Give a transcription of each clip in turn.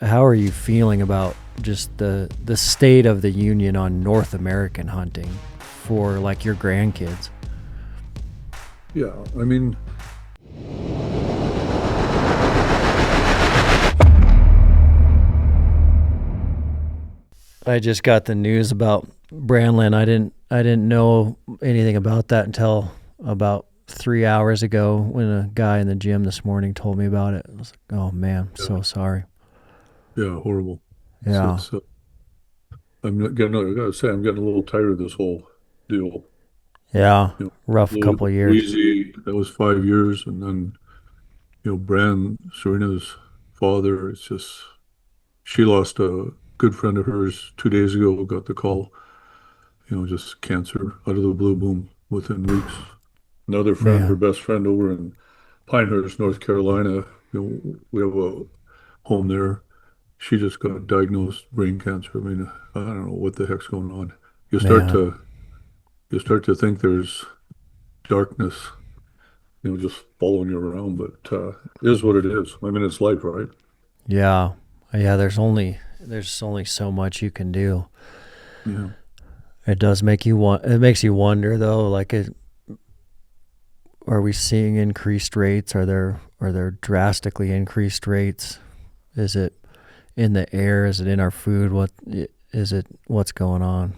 how are you feeling about just the state of the union on North American hunting for like your grandkids? Yeah, I mean, I just got the news about Brandlin. I didn't know anything about that until about 3 hours ago when a guy in the gym this morning told me about it. I was like, oh man, I'm so sorry. yeah, horrible. Yeah. I'm not getting. I gotta say, I'm getting a little tired of this whole deal. Yeah. You know, Rough couple of years. Easy. That was 5 years, and then Serena's father. It's just she lost a good friend of hers 2 days ago. Got the call. Just cancer out of the blue, boom, within weeks. Another friend, her Man. best friend over in Pinehurst, North Carolina. We have a home there. She just got diagnosed brain cancer. I mean, I don't know what the heck's going on. You start Man. to you start to think there's darkness, just following you around, but it is what it is. I mean, it's life, right? Yeah. Yeah, there's only so much you can do. Yeah. It does make you it makes you wonder though, like are we seeing increased rates? Are there drastically increased rates? Is it in the air? Is it in our food? What's going on?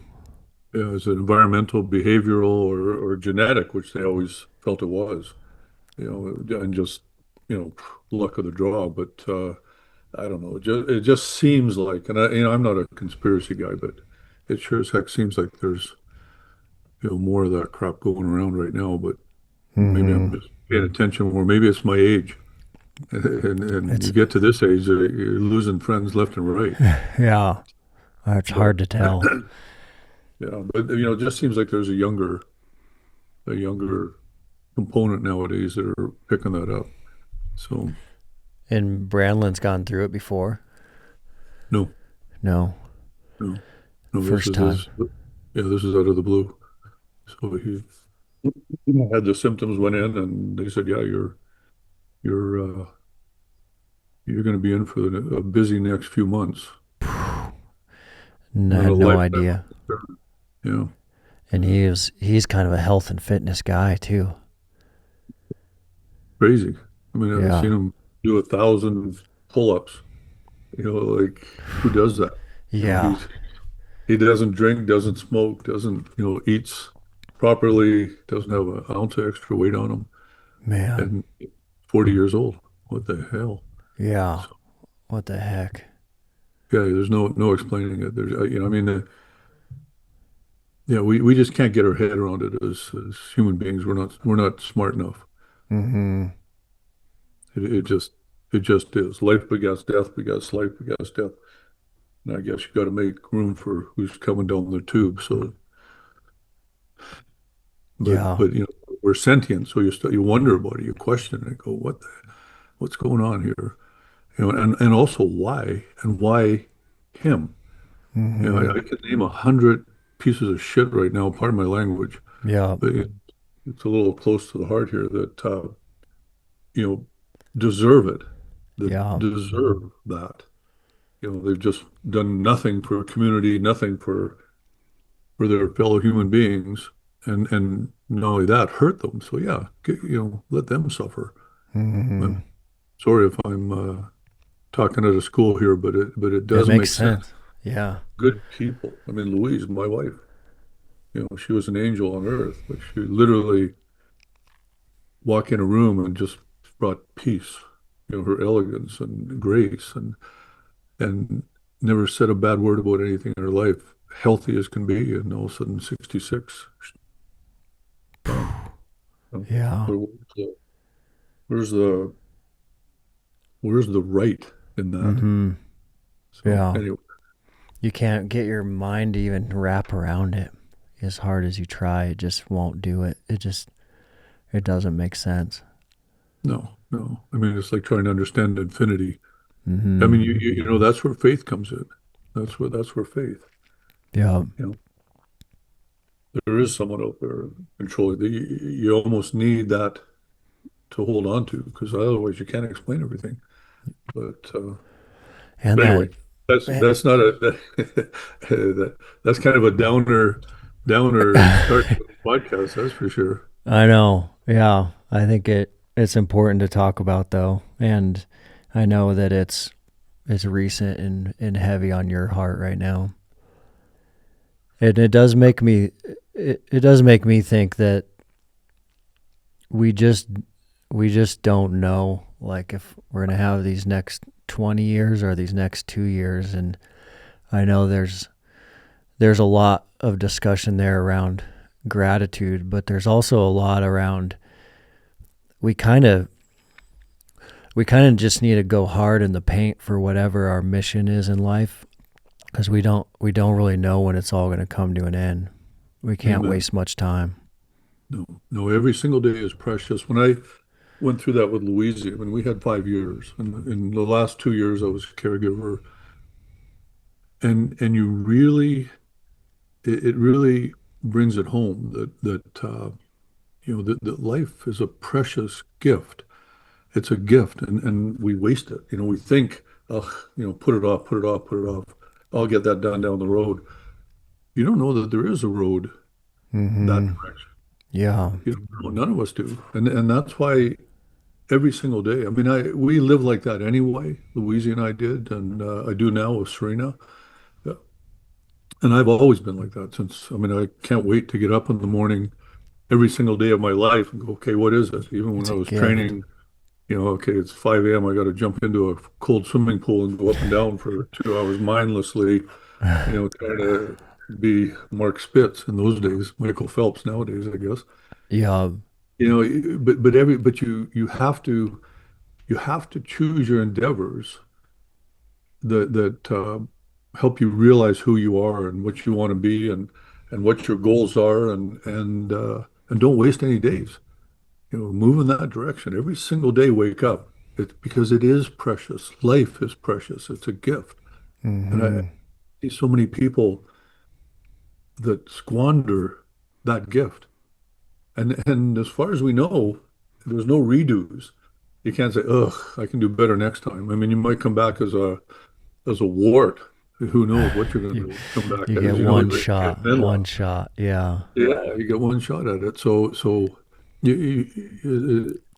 Yeah, is it environmental, behavioral, or genetic, which they always felt it was, and just, luck of the draw. But I don't know. It just seems like, and I'm not a conspiracy guy, but it sure as heck seems like there's, more of that crap going around right now. But maybe I'm Mm-hmm. just paying attention more. Maybe it's my age. And you It's get to this age, you're losing friends left and right. yeah, it's But hard to tell. yeah, but it just seems like there's a younger component nowadays that are picking that up. So And Brandlin's gone through it before. no, No, no, no. This first is time. his. Yeah, this is out of the blue. So he had the symptoms, went in, and they said, "Yeah, you're you're going to be in for a busy next few months I and a had no lifetime idea. of concern." Yeah, And he's kind of a health and fitness guy too. crazy. I mean, I've Yeah, seen him do 1,000 pull-ups. Like, who does that? yeah, He doesn't drink, doesn't smoke, doesn't, eats properly, doesn't have an ounce of extra weight on him, man. and 40 years old. What the hell? Yeah, So, what the heck? yeah, there's no explaining it. There's, I mean, yeah, we just can't get our head around it as human beings. We're not smart enough. Mm-hmm. It just is. Life begets death, begets life, begets death. And I guess you got to make room for who's coming down the tube. So, but Yeah, but we're sentient, so you wonder about it, you question it, go, what's going on here? And also why him? mm-hmm. I could name 100 pieces of shit right now. Pardon my language, Yeah, but it's a little close to the heart here that you know deserve it, that yeah, deserve that. They've just done nothing for a community, nothing for their fellow human beings, and not only that, hurt them. So yeah, let them suffer. mm-hmm. I'm sorry if I'm talking out of school here, but it It does makes make sense. sense. Yeah, Good people. I mean, Louise, my wife, she was an angel on earth, but she literally walked in a room and just brought peace. Her elegance and grace, and never said a bad word about anything in her life. Healthy as can be, and all of a sudden 66. Gone. yeah, Where's the where's the where's the right in that? mm-hmm. So Yeah. anyway, You can't get your mind to even wrap around it. As hard as you try, it just won't do it. It doesn't make sense. no, no. I mean, it's like trying to understand infinity. I Mm-hmm. mean, that's where faith comes in. That's where faith. Yeah, You know, there is someone out there controlling. You almost need that to hold on to, because otherwise you can't explain everything. But And Anyway, that, eh, that's not a that's kind of a downer start to the podcast, that's for sure. I know. Yeah. I think it's important to talk about though. And I know that it's recent and heavy on your heart right now. And it does make me think that we just we just don't know like if we're going to have these next 20 years or these next 2 years. And I know there's a lot of discussion there around gratitude, but there's also a lot around we kind of we kind of just need to go hard in the paint for whatever our mission is in life because we don't really know when it's all going to come to an end. We can't Amen. waste much time. No, no, every single day is precious. When I went through that with Louise, I mean, we had 5 years, and in the last 2 years, I was a caregiver, and you really, it really brings it home that life is a precious gift. It's a gift, and we waste it. We think, oh, put it off, put it off, put it off. I'll get that done down the road. You don't know that there is a road that Mm-hmm. direction. Yeah. None of us do, and that's why every single day. I mean, I we live like that anyway. Louise and I did, and I do now with Serena. Yeah. And I've always been like that since. I mean, I can't wait to get up in the morning every single day of my life and go, okay, what is it? Even when It's I a was gift. training, okay, it's 5 a.m. I got to jump into a cold swimming pool and go up and down for 2 hours mindlessly, trying to be Mark Spitz in those days, Michael Phelps nowadays, I guess. Yeah. But you have to choose your endeavors that help you realize who you are and what you want to be and what your goals are and don't waste any days. Move in that direction. Every single day, wake up. Because it is precious. Life is precious. It's a gift. And I Mm-hmm. see so many people that squander that gift. And as far as we know, there's no redos. You can't say, "Ugh, I can do better next time." I mean, you might come back as a wart. Who knows what you're going You to come back you as? get You know, one like Ken shot, one Menlock. shot. Yeah. Yeah, you get one shot at it. So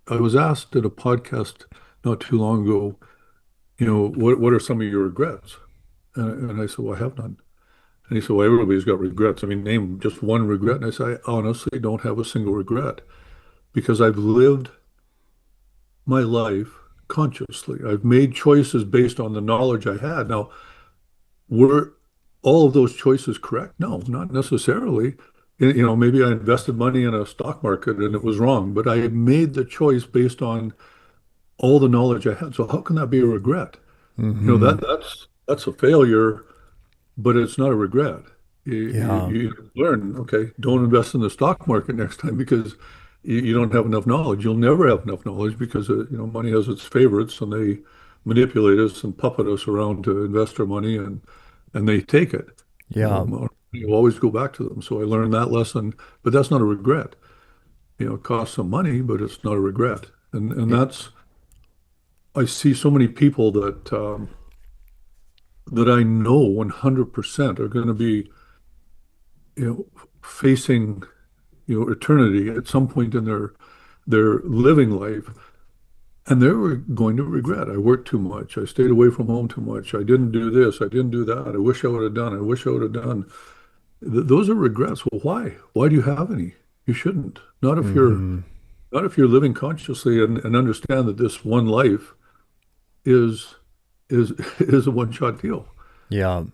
I was asked at a podcast not too long ago, what are some of your regrets? And I said, well, I have none. And he said, well, everybody's got regrets. I mean, name just one regret. And I said, I honestly don't have a single regret because I've lived my life consciously. I've made choices based on the knowledge I had. Now, were all of those choices correct? No, not necessarily. Maybe I invested money in a stock market and it was wrong, but I made the choice based on all the knowledge I had. So how can that be a regret? Mm-hmm. That's a failure, but it's not a regret. Yeah. You learn, okay, don't invest in the stock market next time because you don't have enough knowledge. You'll never have enough knowledge because money has its favorites and they manipulate us and puppet us around to invest our money and they take it. Yeah. You always go back to them. So I learned that lesson, but that's not a regret. It costs some money, but it's not a regret. And Yeah. that's I see so many people that I know 100% are going to be, facing, eternity at some point in their living life, and they're going to regret. I worked too much. I stayed away from home too much. I didn't do this. I didn't do that. I wish I would have done. I wish I would have done. Those are regrets. Well, why? Why do you have any? You shouldn't. Mm-hmm. Not if you're living consciously and understand that this one life is is a one-shot deal. Yeah.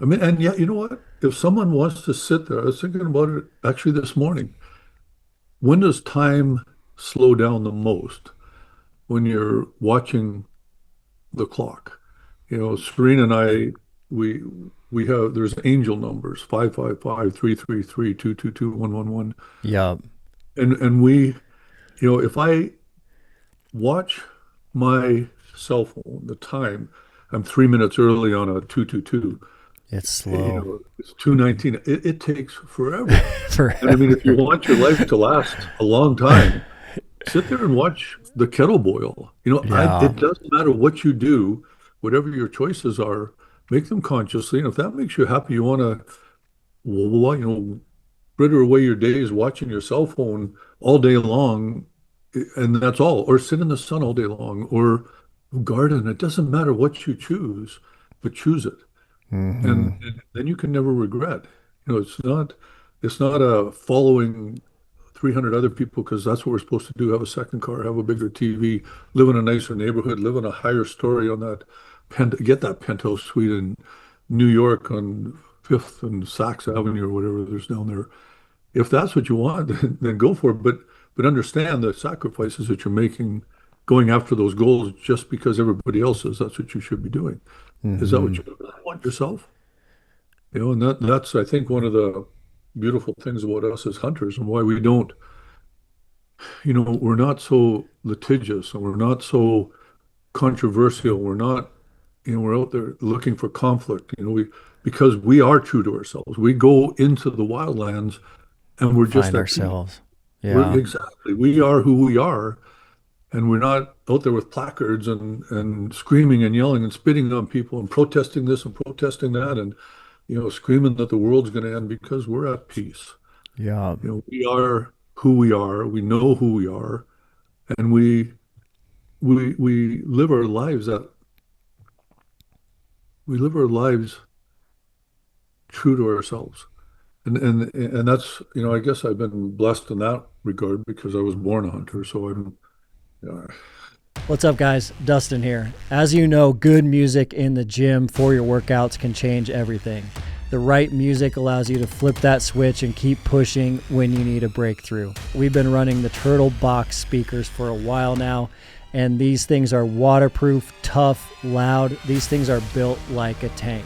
I mean, and yet, you know what? If someone wants to sit there, I was thinking about it actually this morning. When does time slow down the most? When you're watching the clock. Serena and I, we we have there's angel numbers 555, 333, 222, 111, Yeah. and we, if I watch my cell phone, the time, I'm 3 minutes early on a 222. It's slow. It's 219. It takes forever. And I mean, if you Forever. want your life to last a long time, sit there and watch the kettle boil. Yeah. It doesn't matter what you do. whatever your choices are, make them consciously. And if that makes you happy, you want to, well, fritter away your days watching your cell phone all day long, and that's all, or sit in the sun all day long, or garden. It doesn't matter what you choose, but choose it, Mm-hmm. and then you can never regret. It's not a following 300 other people because that's what we're supposed to do. Have a second car, have a bigger TV, live in a nicer neighborhood, live in a higher story on that get that penthouse suite in New York on Fifth and Saks Avenue or whatever there's down there. If that's what you want, then go for it. But understand the sacrifices that you're making going after those goals just because everybody else says that's what you should be doing. Is that what Mm-hmm. you really want yourself? And that's I think one of the beautiful things about us as hunters and why we don't, we're not so litigious and we're not so controversial. We're not, we're out there looking for conflict. Because we are true to ourselves. We go into the wildlands and we're just Find at peace. ourselves. We're Yeah. exactly. We are who we are, and we're not out there with placards and screaming and yelling and spitting on people and protesting this and protesting that and screaming that the world's going to end because we're at peace. Yeah. We are who we are. We know who we are, and we live our lives that we live our lives true to ourselves. And that's, I guess I've been blessed in that regard because I was born a hunter. So uh, What's up, guys? Dustin here. As you know, good music in the gym for your workouts can change everything. The right music allows you to flip that switch and keep pushing when you need a breakthrough. We've been running the Turtle Box speakers for a while now, and these things are waterproof, tough, loud. These things are built like a tank.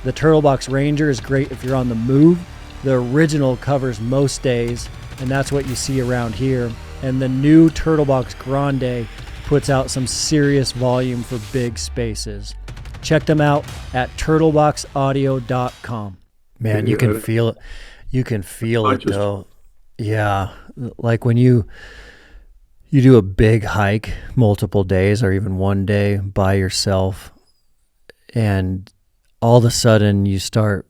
The Turtle Box Ranger is great if you're on the move. The original covers most days, and that's what you see around here. And the new Turtle Box Grande puts out some serious volume for big spaces. Check them out at turtleboxaudio.com. Man, you can feel it. You can feel I it just, though. Yeah, like when you do a big hike multiple days or even one day by yourself, and all of a sudden you start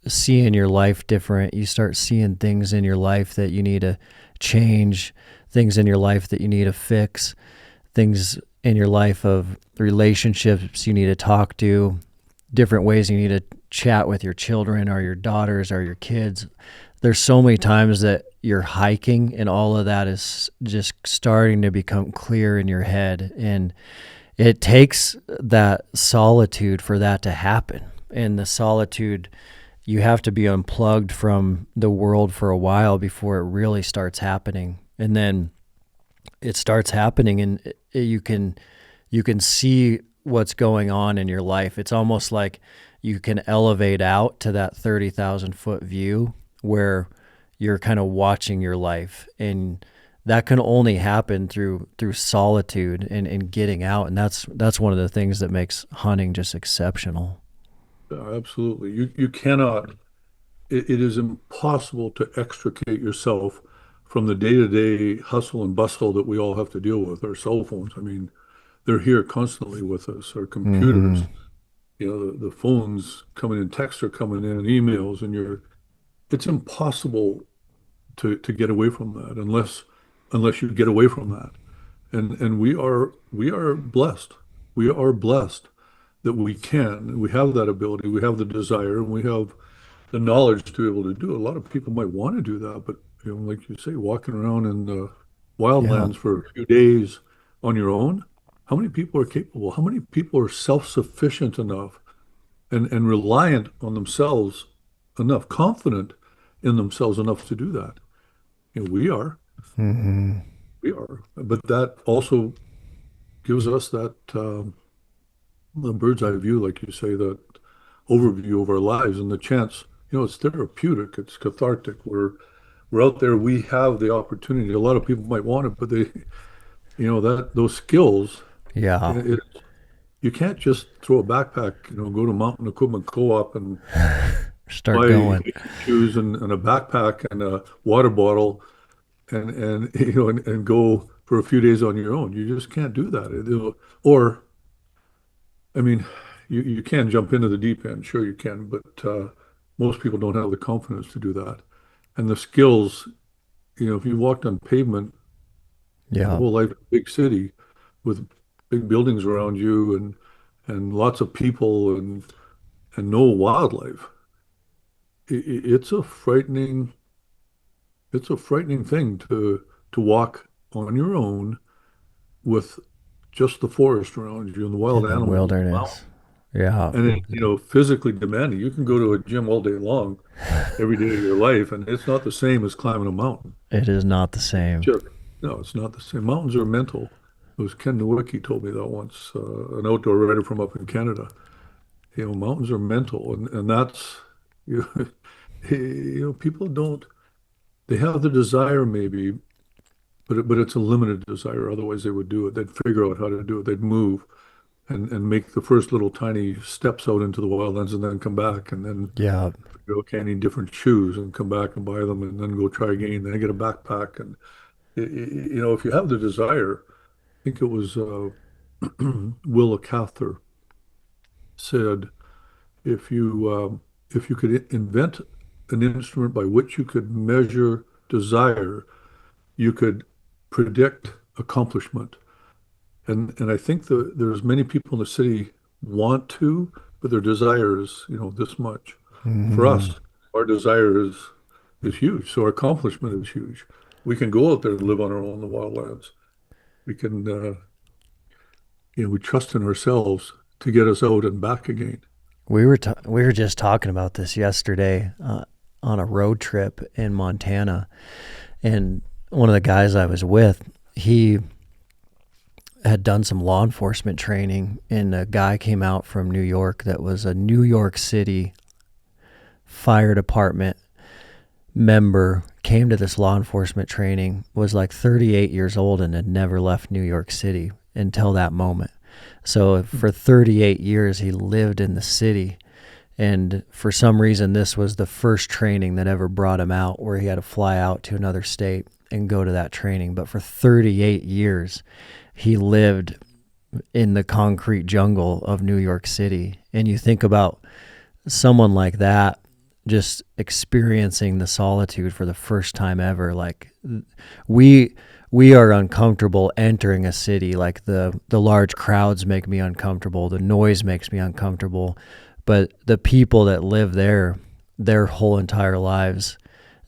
seeing your life different. You start seeing things in your life that you need to change, things in your life that you need to fix, things in your life of relationships you need to talk to, different ways you need to chat with your children or your daughters or your kids. There's so many times that you're hiking and all of that is just starting to become clear in your head. And it takes that solitude for that to happen. And the solitude, you have to be unplugged from the world for a while before it really starts happening. And then it starts happening and you can see what's going on in your life. It's almost like you can elevate out to that 30,000 foot view where you're kind of watching your life, and that can only happen through solitude and getting out. And that's one of the things that makes hunting just exceptional. absolutely. You cannot, it is impossible to extricate yourself from the day-to-day hustle and bustle that we all have to deal with. Our cell phones, I mean, they're here constantly with us. Our Mm-hmm. computers, the phones coming in, texts are coming in, emails, and it's impossible to get away from that unless you get away from that. And we are blessed. We are blessed that we have that ability, we have the desire, and we have the knowledge to be able to do it. A lot of people might want to do that, but like you say, walking around in the Yeah. wildlands for a few days on your own, how many people are capable? How many people are self-sufficient enough and reliant on themselves enough, confident in themselves enough to do that? We are, Mm-hmm. we are, but that also gives us that the bird's eye view, like you say, that overview of our lives and the chance. It's therapeutic, it's cathartic. We're out there, we have the opportunity. A lot of people might want it, but that those skills, Yeah. you can't just throw a backpack, go to Mountain Equipment Co-op and Start buy going. hiking shoes and a backpack and a water bottle and and go for a few days on your own. You just can't do that. Or I mean, you can jump into the deep end, sure you can, but most people don't have the confidence to do that. And the skills, if you walked on pavement your Yeah. whole life in a big city with big buildings around you and lots of people and no wildlife, it's a frightening thing to walk on your own with just the forest around you and the wild In the animals. wilderness. Yeah. And physically demanding. You can go to a gym all day long, every day of your life, and it's not the same as climbing a mountain. It is not the same. Just, no, it's not the same. Mountains are mental. It was Ken Nowicki told me that once, an outdoor writer from up in Canada. Mountains are mental, and that's you, people don't. They have the desire maybe, but it's a limited desire. Otherwise, they would do it. They'd figure out how to do it. They'd move and make the first little tiny steps out into the wildlands and then come back and then Yeah. go, okay, I need different shoes and come back and buy them and then go try again. Then I get a backpack. And, if you have the desire, I think it was Willa Cather said, if you could invent an instrument by which you could measure desire, you could predict accomplishment. And I think there's many people in the city want to, but their desire is, this much. For Hmm. us, our desire is huge, so our accomplishment is huge. We can go out there and live on our own in the wildlands. We can, we trust in ourselves to get us out and back again. We were just talking about this yesterday on a road trip in Montana, and one of the guys I was with, he had done some law enforcement training, and a guy came out from New York that was a New York City fire department member, came to this law enforcement training, was like 38 years old and had never left New York City until that moment. So for 38 years he lived in the city, and for some reason this was the first training that ever brought him out, where he had to fly out to another state and go to that training. But for 38 years he lived in the concrete jungle of New York City. And you think about someone like that just experiencing the solitude for the first time ever. Like we we are uncomfortable entering a city. Like the large crowds make me uncomfortable, the noise makes me uncomfortable, but the people that live there, their whole entire lives,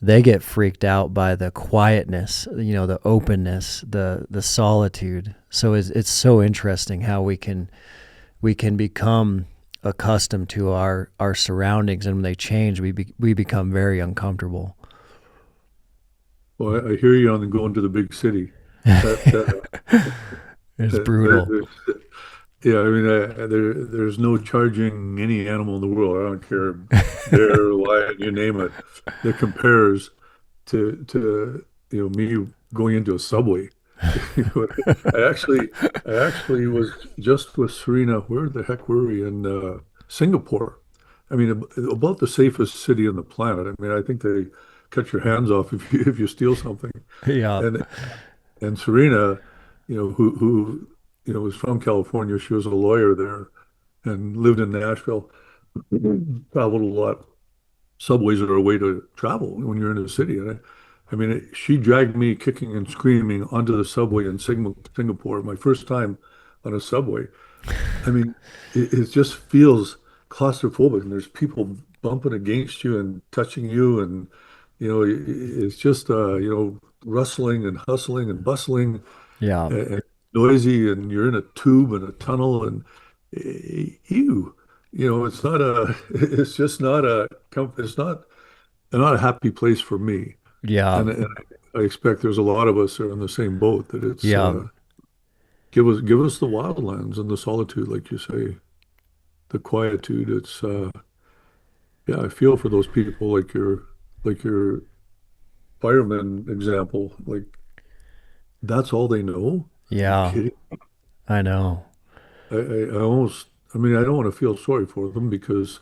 they get freaked out by the quietness, the openness, the solitude. So it's so interesting how we can become accustomed to our surroundings, and when they change, we become very uncomfortable. Well, I hear you on the going to the big city. That, It's brutal. that, yeah, I mean, there's no charging any animal in the world. I don't care, bear, lion, you name it, that compares to me going into a subway. I actually I actually was just with Serena. Where the heck were we in Singapore? I mean, about the safest city on the planet. I mean, I think they cut your hands off if you steal something. Yeah. And and Serena, who was from California. She was a lawyer there and lived in Nashville. Traveled a lot. Subways are a way to travel when you're in a city. And I mean, she dragged me kicking and screaming onto the subway in Singapore, my first time on a subway. I mean, it just feels claustrophobic, and there's people bumping against you and touching you, and it's just rustling and hustling and bustling Yeah. and noisy, and you're in a tube and a tunnel, and ew, it's not a, it's just not a, it's not a happy place for me. Yeah. And I expect there's a lot of us are in the same boat that it's Yeah. give us the wildlands and the solitude, like you say, the quietude. It's yeah, I feel for those people like your fireman example. Like that's all they know. You Yeah. kidding? I know. I almost, I mean, I don't want to feel sorry for them because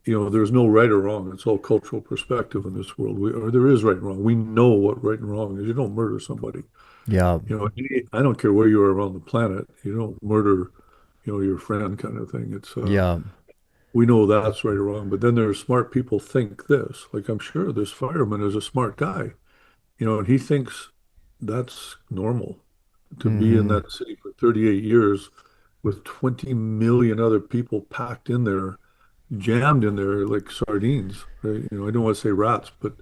there's no right or wrong. It's all cultural perspective in this world. Or there is right and wrong. We know what right and wrong is. You don't murder somebody. Yeah. I don't care where you are around the planet. You don't murder. your friend kind of thing. Yeah. We know that's right or wrong, but then there's smart people think this. Like I'm sure this fireman is a smart guy, and he thinks that's normal to be in Hmm. that city for 38 years with 20 million other people packed in there, jammed in there like sardines. Right? I don't want to say rats, but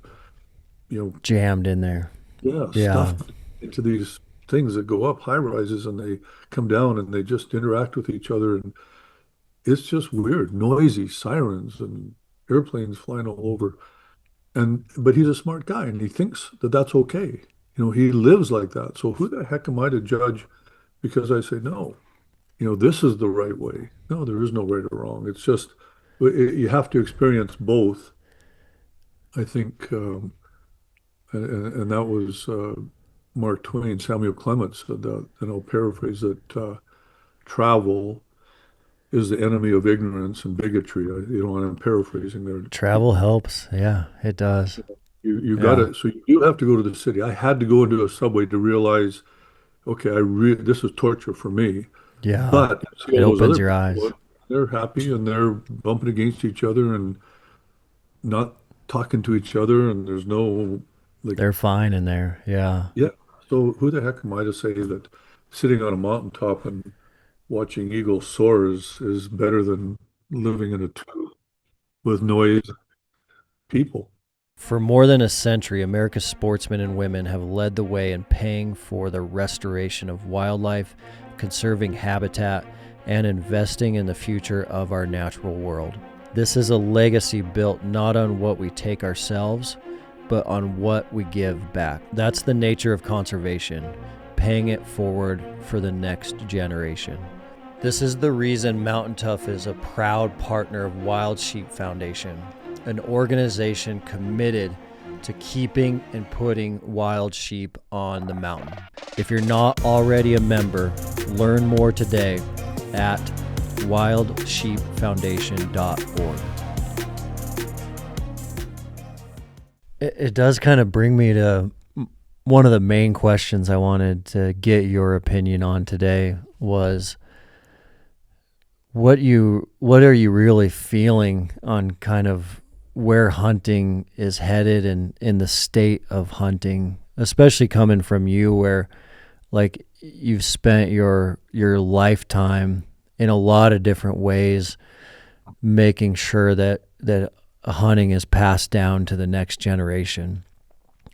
you know, Jammed in there. yeah, Yeah. stuffed into these things that go up high rises and they come down and they just interact with each other. And it's just weird, noisy sirens and airplanes flying all over. But he's a smart guy and he thinks that that's okay. He lives like that. So who the heck am I to judge because I say, no, this is the right way. No, there is no right or wrong. It's just you have to experience both. I think, and that was Mark Twain, Samuel Clemens said that, and I'll paraphrase that travel is the enemy of ignorance and bigotry. And I'm paraphrasing there. Travel helps. Yeah, it does. You got Yeah. to, so you do have to go to the city. I had to go into a subway to realize, okay, this is torture for me. Yeah. But see It all those opens other your people, eyes. they're happy and they're bumping against each other and not talking to each other. And there's no, like, They're fine in there. Yeah. yeah. So who the heck am I to say that sitting on a mountaintop and watching eagles soar is better than living in a tube with noise and people? For more than a century, America's sportsmen and women have led the way in paying for the restoration of wildlife, conserving habitat, and investing in the future of our natural world. This is a legacy built not on what we take ourselves, but on what we give back. That's the nature of conservation, paying it forward for the next generation. This is the reason Mountain Tough is a proud partner of Wild Sheep Foundation, an organization committed to keeping and putting wild sheep on the mountain. If you're not already a member, learn more today at wildsheepfoundation.org. It does kind of bring me to one of the main questions I wanted to get your opinion on today was what are you really feeling on kind of where hunting is headed and in the state of hunting, especially coming from you where like you've spent your lifetime in a lot of different ways making sure that hunting is passed down to the next generation.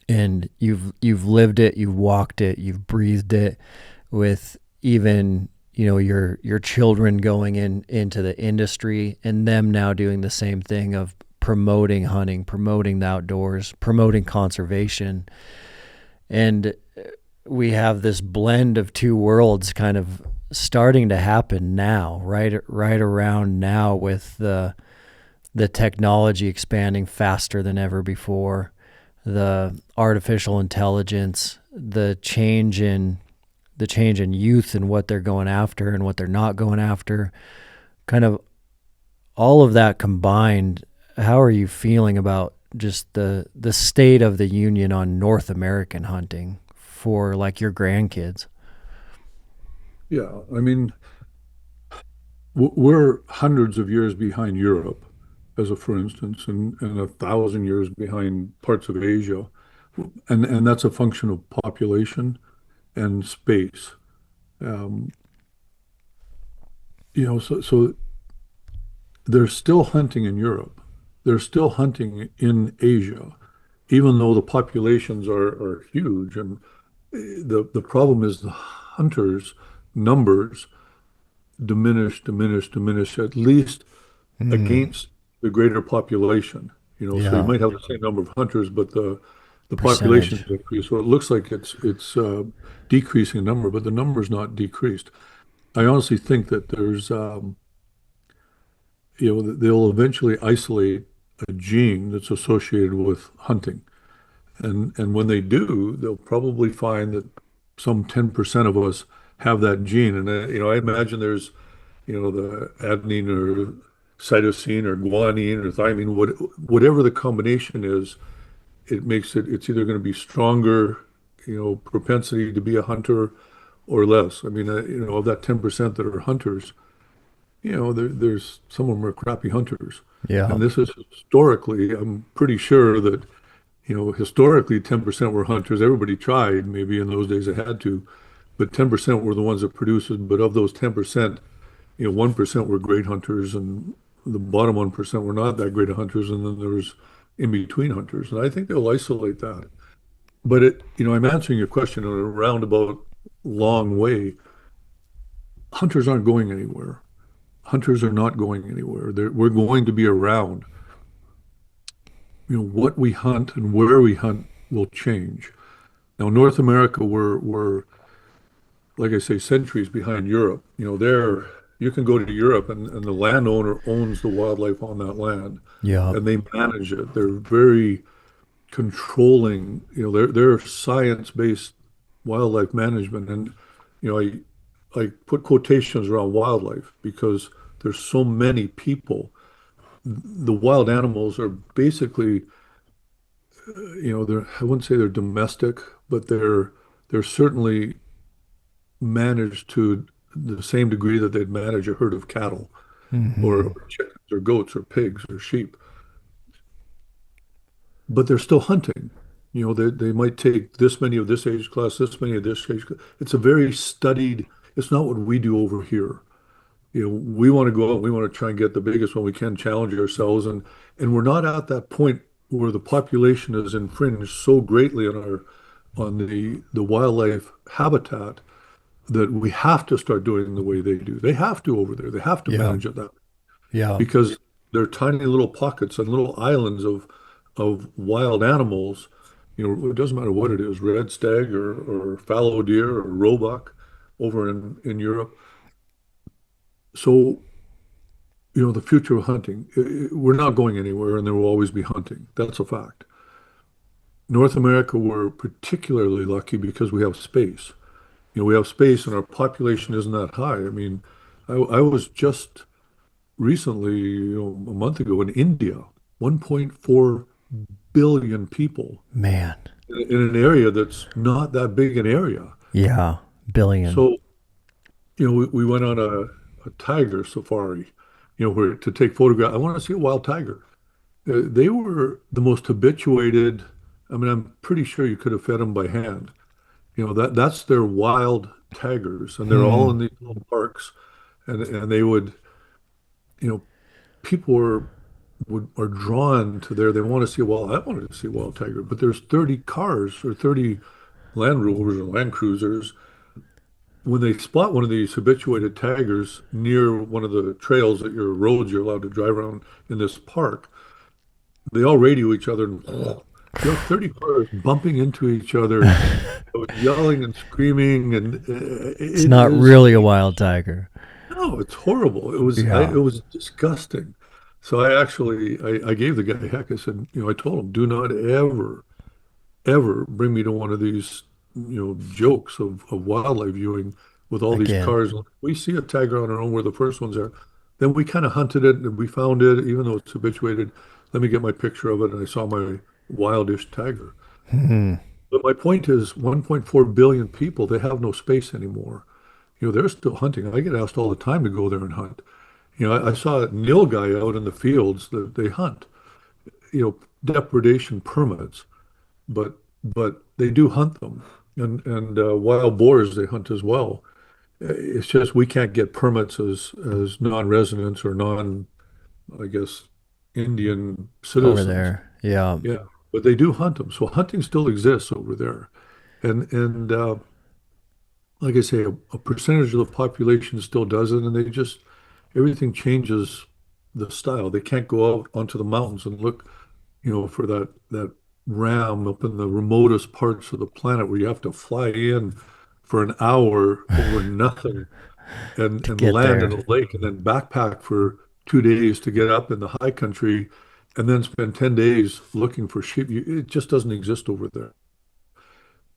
And you've lived it, you've walked it, you've breathed it with even your children going into the industry and them now doing the same thing of promoting hunting, promoting the outdoors, promoting conservation. And we have this blend of two worlds kind of starting to happen now, right around now with the technology expanding faster than ever before, the artificial intelligence, the change in youth and what they're going after and what they're not going after, kind of all of that combined. How are you feeling about just the state of the union on North American hunting for like your grandkids? Yeah, I mean, we're hundreds of years behind Europe, as a for instance, and 1,000 years behind parts of Asia, and that's a function of population and space. Um, so they're still hunting in Europe. They're still hunting in Asia, even though the populations are huge. And the problem is the hunters' numbers diminish, at least Hmm. against the greater population. So you Yeah. might have the same number of hunters, but the population Percentage. increase. So it looks like it's decreasing in number, but the number's not decreased. I honestly think that they'll eventually isolate a gene that's associated with hunting. And when they do, they'll probably find that some 10% of us have that gene. And I imagine there's, the adenine or cytosine or guanine or thymine, whatever the combination is, it's either going to be stronger, propensity to be a hunter or less. I mean, of that 10% that are hunters, there's some of them are crappy hunters. Yeah. And this is historically, I'm pretty sure that, historically 10% were hunters. Everybody tried, maybe in those days they had to, but 10% were the ones that produced it. But of those 10%, 1% were great hunters, and the bottom 1% were not that great of hunters, and then there was in between hunters. And I think they'll isolate that. But I'm answering your question in a roundabout, long way. Hunters aren't going anywhere. Hunters are not going anywhere. We're going to be around. What we hunt and where we hunt will change. Now, North America, we're like I say, centuries behind Europe. You can go to Europe and the landowner owns the wildlife on that land Yeah. and they manage it. They're very controlling, they're science-based wildlife management. And, I put quotations around wildlife because there's so many people. The wild animals are basically, I wouldn't say they're domestic, but they're certainly managed to the same degree that they'd manage a herd of cattle or chickens or goats or pigs or sheep. But they're still hunting. They might take this many of this age class, this many of this age class. It's a very studied, it's not what we do over here. We want to go out, we want to try and get the biggest one we can, challenge ourselves. And we're not at that point where the population is infringed so greatly on the wildlife habitat that we have to start doing the way they do. They have to over there. They have to manage it that way. Yeah. Because they're tiny little pockets and little islands of wild animals. It doesn't matter what it is, red stag or fallow deer or roebuck over in Europe. So, the future of hunting, we're not going anywhere and there will always be hunting. That's a fact. North America, we're particularly lucky because we have space. We have space and our population isn't that high. I mean, I was just recently, a month ago in India, 1.4 billion people. Man. In an area that's not that big an area. Yeah. Billion. So, we went on a tiger safari, where to take photographs. I want to see a wild tiger. They were the most habituated. I mean, I'm pretty sure you could have fed them by hand. That's their wild tigers, and they're all in these little parks, and they would, people are drawn to there. They want to see I wanted to see a wild tiger, but there's 30 cars or 30 Land Rovers or Land Cruisers. When they spot one of these habituated tigers near one of the trails roads you're allowed to drive around in this park, they all radio each other and you have 30 cars bumping into each other, yelling and screaming, and it's not really a wild tiger. No, it's horrible. It was disgusting. So I gave the guy heck. I said, I told him, do not ever bring me to one of these, jokes of wildlife viewing with all these cars. We see a tiger on our own. We're the first ones there. Then we kind of hunted it and we found it, even though it's habituated. Let me get my picture of it, and I saw my wildish tiger. But my point is 1.4 billion people, they have no space anymore. They're still hunting. I get asked all the time to go there and hunt. I saw a nilgai out in the fields that they hunt, depredation permits, but they do hunt them. And wild boars they hunt as well. It's just we can't get permits as non-residents or I guess, Indian citizens. Over there, yeah. Yeah, but they do hunt them. So hunting still exists over there. And like I say, a percentage of the population still does it, and everything changes the style. They can't go out onto the mountains and look, for that ram up in the remotest parts of the planet where you have to fly in for an hour over nothing and land in a lake and then backpack for 2 days to get up in the high country and then spend 10 days looking for sheep. It just doesn't exist over there.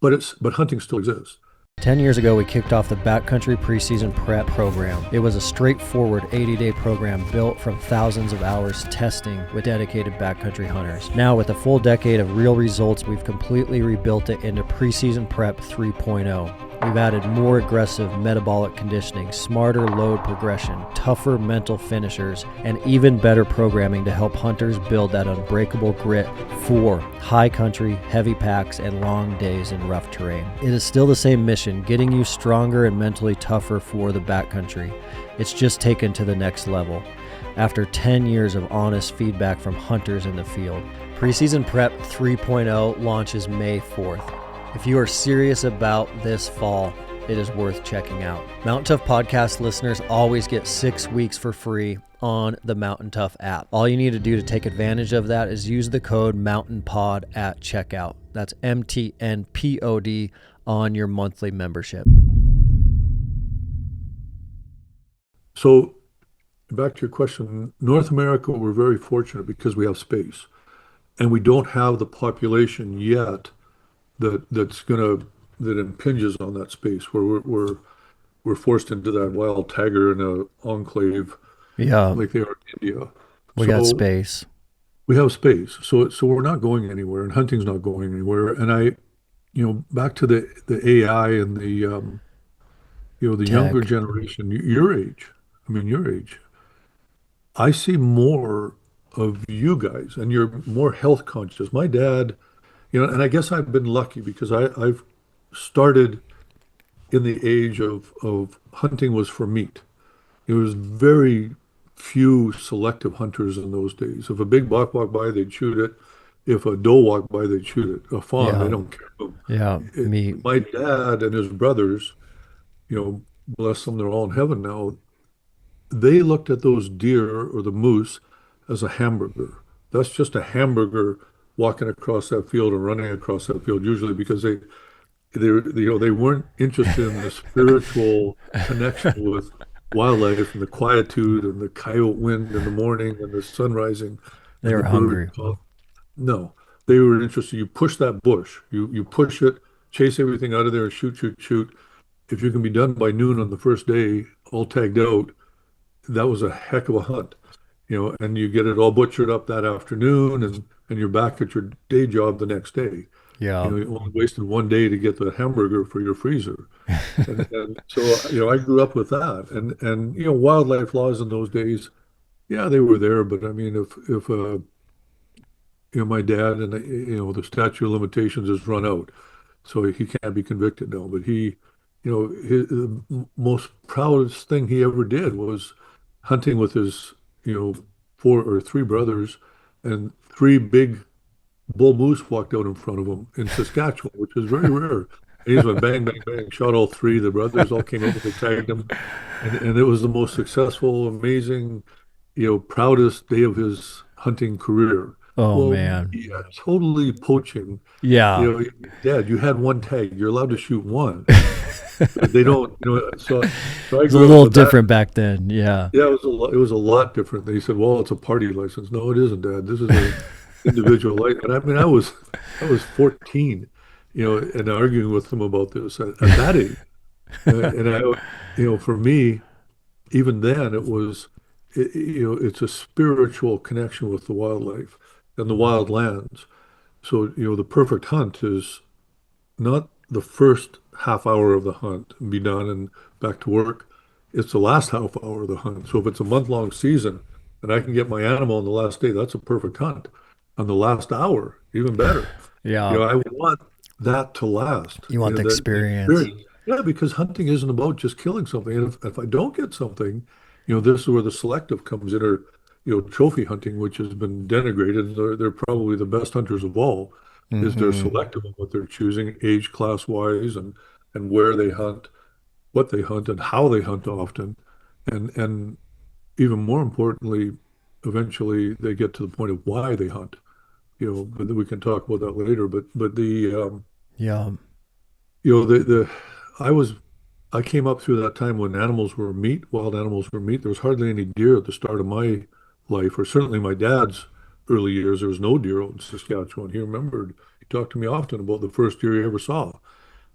But hunting still exists. 10 years ago, we kicked off the Backcountry Preseason Prep program. It was a straightforward 80-day program built from thousands of hours testing with dedicated backcountry hunters. Now, with a full decade of real results, we've completely rebuilt it into Preseason Prep 3.0. We've added more aggressive metabolic conditioning, smarter load progression, tougher mental finishers, and even better programming to help hunters build that unbreakable grit for high country, heavy packs, and long days in rough terrain. It is still the same mission, getting you stronger and mentally tougher for the backcountry. It's just taken to the next level. After 10 years of honest feedback from hunters in the field. Preseason Prep 3.0 launches May 4th. If you are serious about this fall, it is worth checking out. Mountain Tough Podcast listeners always get 6 weeks for free on the Mountain Tough app. All you need to do to take advantage of that is use the code MOUNTAINPOD at checkout. That's MTNPOD on your monthly membership. So back to your question, North America, we're very fortunate because we have space, and we don't have the population yet that impinges on that space where we're forced into that wild tiger in a enclave Yeah, like they are in India. we got So space. we have space. So we're not going anywhere, and hunting's not going anywhere. And back to the AI and the younger Tech. generation, your age. I mean, your age. I see more of you guys, and you're more health conscious. My dad, and I guess I've been lucky because I've started in the age of hunting was for meat. There was very few selective hunters in those days. If a big buck walked by, they'd shoot it. If a doe walked by, they'd shoot it. A fawn, they Yeah, don't care. yeah, meat. My dad and his brothers, bless them, they're all in heaven now. They looked at those deer or the moose as a hamburger. That's just a hamburger walking across that field or running across that field, usually because they weren't interested in the spiritual connection with wildlife and the quietude and the coyote wind in the morning and the sun rising They and were the bird hungry. call. No, they were interested. You push that bush, you push it, chase everything out of there, and shoot, shoot, shoot. If you can be done by noon on the first day, all tagged out, that was a heck of a hunt, and you get it all butchered up that afternoon, and you're back at your day job the next day. Yeah, You only wasted one day to get the hamburger for your freezer. And so, I grew up with that. And wildlife laws in those days, yeah, they were there. But I mean, if my dad and, the statute of limitations has run out, so he can't be convicted now. But the most proudest thing he ever did was hunting with his, four or three brothers and three big bull moose walked out in front of him in Saskatchewan, which is very rare. And he just went bang, bang, bang, shot all three. The brothers all came over, they tagged him. And it was the most successful, amazing, proudest day of his hunting career. oh Well, man. yeah, totally poaching. Yeah. Dad, you had one tag. You're allowed to shoot one. They don't, so I It's a grew up little with that. different back then. Yeah. Yeah, it was a lot different. They said, "Well, it's a party license." No, it isn't, Dad. This is a individual license. And I mean, I was 14, and arguing with them about this at that age. And for me, even then, it's a spiritual connection with the wildlife and the wild lands. So, the perfect hunt is not the first half hour of the hunt and be done and back to work. It's the last half hour of the hunt. So if it's a month-long season and I can get my animal on the last day, that's a perfect hunt. On the last hour, even better. Yeah. I want that to last. You want the The experience. experience. Yeah, because hunting isn't about just killing something. And if I don't get something, this is where the selective comes in, or trophy hunting, which has been denigrated. They're probably the best hunters of all. Is they're Hmm. selective in what they're choosing, age class wise, and where they hunt, what they hunt, and how they hunt often, and even more importantly, eventually they get to the point of why they hunt. But we can talk about that later. But the Yeah. the I came up through that time when animals were meat, wild animals were meat. There was hardly any deer at the start of my life, or certainly my dad's early years. There was no deer out in Saskatchewan. He talked to me often about the first deer he ever saw.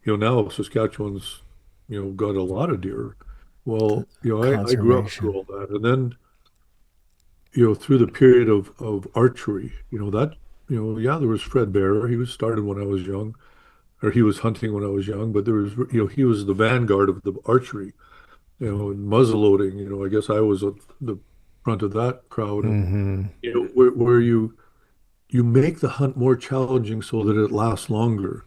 Now Saskatchewan's, got a lot of deer. Well, I grew up through Conservation. all that. And then, through the period of archery, yeah, there was Fred Bear. He was started when I was young. or he was hunting when I was young, but there was, he was the vanguard of the archery, and muzzle loading. I guess I was at the front of that crowd, and Mm-hmm. where you make the hunt more challenging so that it lasts longer,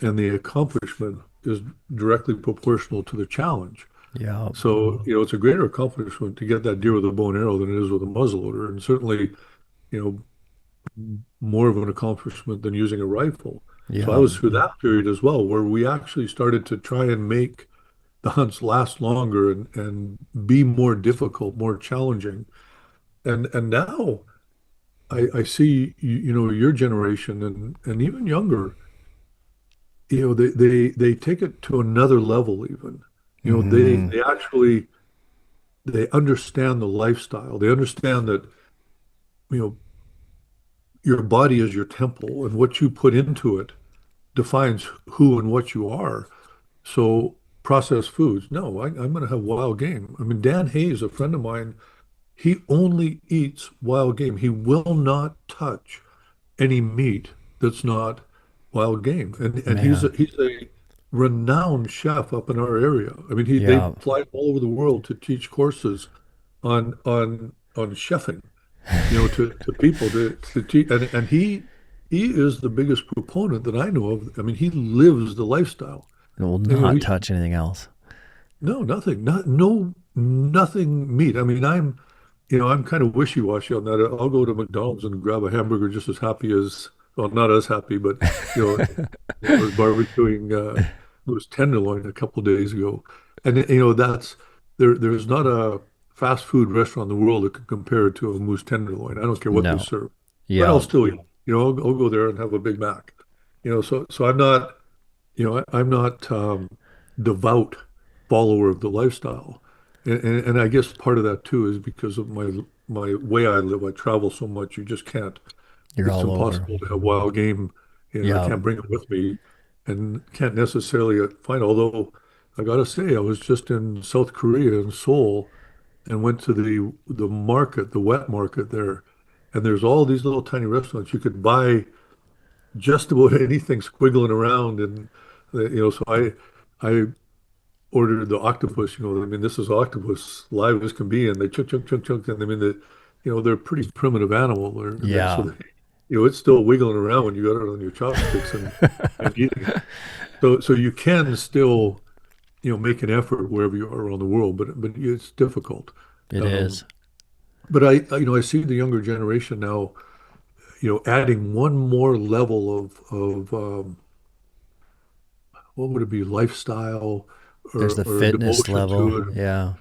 and the accomplishment is directly proportional to the challenge. Yeah. So, it's a greater accomplishment to get that deer with a bow and arrow than it is with a muzzleloader, and certainly, you know, more of an accomplishment than using a rifle. So I Yeah. was through that period as well, where we actually started to try and make the hunts last longer and be more difficult, more challenging. And now I see, your generation and even younger, they take it to another level even. They Mm-hmm. they actually they understand the lifestyle. They understand that, you know, your body is your temple and what you put into it defines who and what you are. So processed foods, no, I'm going to have wild game. I mean, Dan Hayes, a friend of mine, he only eats wild game. He will not touch any meat that's not wild game. And he's a, Man. he's a renowned chef up in our area. I mean, they Yeah. fly all over the world to teach courses on chefing, to people to teach. And he is the biggest proponent that I know of. I mean, he lives the lifestyle. It will You know, not he touch anything else. no, nothing, no, nothing meat. I mean, I'm kind of wishy-washy on that. I'll go to McDonald's and grab a hamburger just as happy as, well, not as happy, but you know, I was barbecuing moose tenderloin a couple of days ago, and that's there's not a fast food restaurant in the world that can compare to a moose tenderloin. I don't care what they No. serve, but I'll Yeah. still eat. I'll go there and have a Big Mac. So I'm not. I'm not devout follower of the lifestyle, and I guess part of that too is because of my way I live. I travel so much, you just can't. You're It's all over. impossible to have wild game. I Yeah. can't bring it with me, and can't necessarily find. Although I gotta say, I was just in South Korea in Seoul and went to the market, the wet market there, and there's all these little tiny restaurants you could buy just about anything squiggling around, and so I ordered the octopus. I mean, this is octopus live as can be, and they chunk chunk chunk chunk, and I mean they're a pretty primitive animal, so Yeah. it's still wiggling around when you got it on your chopsticks and eating it. So you can still make an effort wherever you are around the world, but it's difficult. It Um, is. but I see the younger generation now, adding one more level of what would it be, lifestyle There's the or fitness devotion level. to it. Yeah.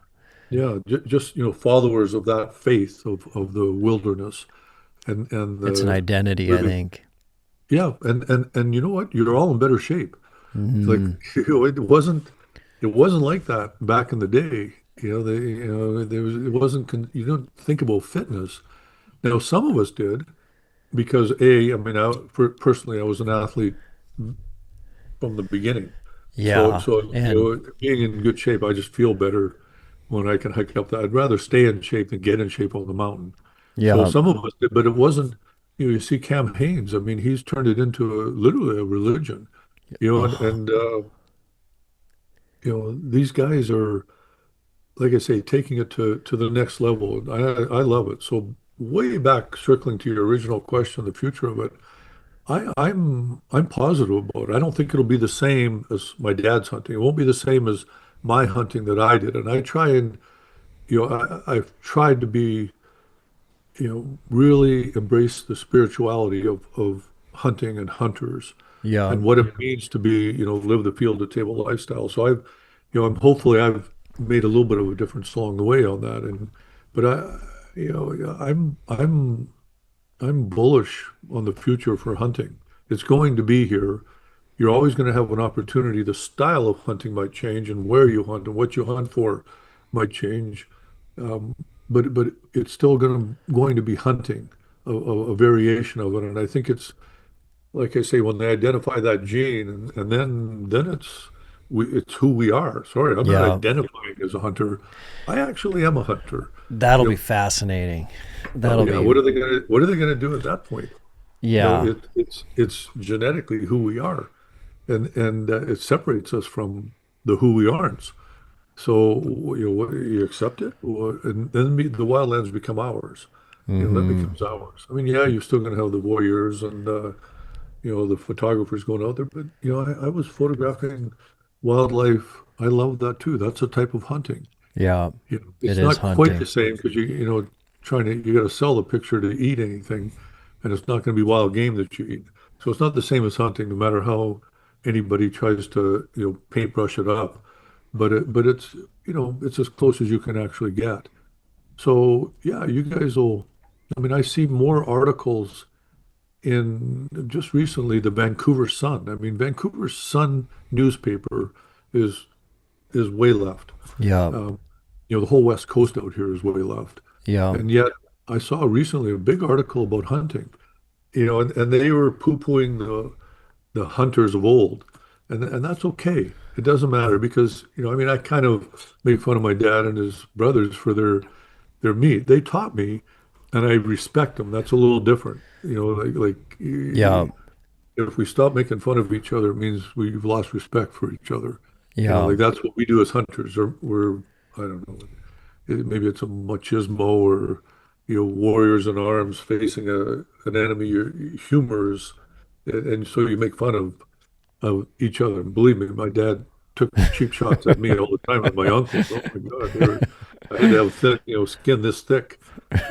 Yeah, just followers of that faith of the wilderness and It's an the identity, I living. think. Yeah, and you know what? You're all in better shape. Like Mm-hmm. it wasn't like that back in the day. It wasn't you don't think about fitness. Now some of us did because I mean, personally, I was an athlete from the beginning. So, Yeah. so And being in good shape, I just feel better when I can hike up that. I'd rather stay in shape than get in shape on the mountain. So yeah. some of us did, but it wasn't. You see Cam Haines. I mean, he's turned it into literally a religion. And, Oh, and these guys are, like I say, taking it to the next level. And I love it. So way back, circling to your original question, the future of it. I'm positive about it. I don't think it'll be the same as my dad's hunting. It won't be the same as my hunting that I did. And I try and, I've tried to be, really embrace the spirituality of hunting and hunters yeah. and what it means to be, live the field to table lifestyle. So hopefully I've made a little bit of a difference along the way on that. But I'm bullish on the future for hunting. It's going to be here. You're always going to have an opportunity. The style of hunting might change, and where you hunt and what you hunt for might change. Um, but it's still going to be hunting, a variation of it. And I think it's like I say, when they identify that gene, and then it's who we are. Sorry, I'm not Yeah. identifying as a hunter. I actually am a hunter. That'll You be know, fascinating. oh That'll yeah, be, what are they gonna do at that point? yeah. It's genetically who we are. and it separates us from the who we aren't. So you accept it, and then the wildlands become ours. That Mm-hmm. becomes ours. I mean, yeah, you're still going to have the warriors and the photographers going out there, but I was photographing wildlife. I love that too. That's a type of hunting. Yeah, it It's is not quite the hunting. same because you got to sell the picture to eat anything, and it's not going to be wild game that you eat. So it's not the same as hunting, no matter how anybody tries to paintbrush it up. But it's as close as you can actually get. So yeah, you guys will. I mean, I see more articles in just recently the Vancouver Sun. I mean, Vancouver Sun newspaper is is way left. Yeah, Um, the whole West Coast out here is way left. yeah, And yet I saw recently a big article about hunting, and they were poo-pooing the hunters of old. And that's okay. It doesn't matter because, I mean, I kind of make fun of my dad and his brothers for their meat. They taught me and I respect them. That's a little different. yeah, If we stop making fun of each other, it means we've lost respect for each other. yeah, Like that's what we do as hunters. Or I don't know, maybe it's a machismo or warriors in arms facing an enemy. Your humor is, and so you make fun of each other. And believe me, my dad took cheap shots at me all the time and my uncles. Oh my God, I had to have thick, skin this thick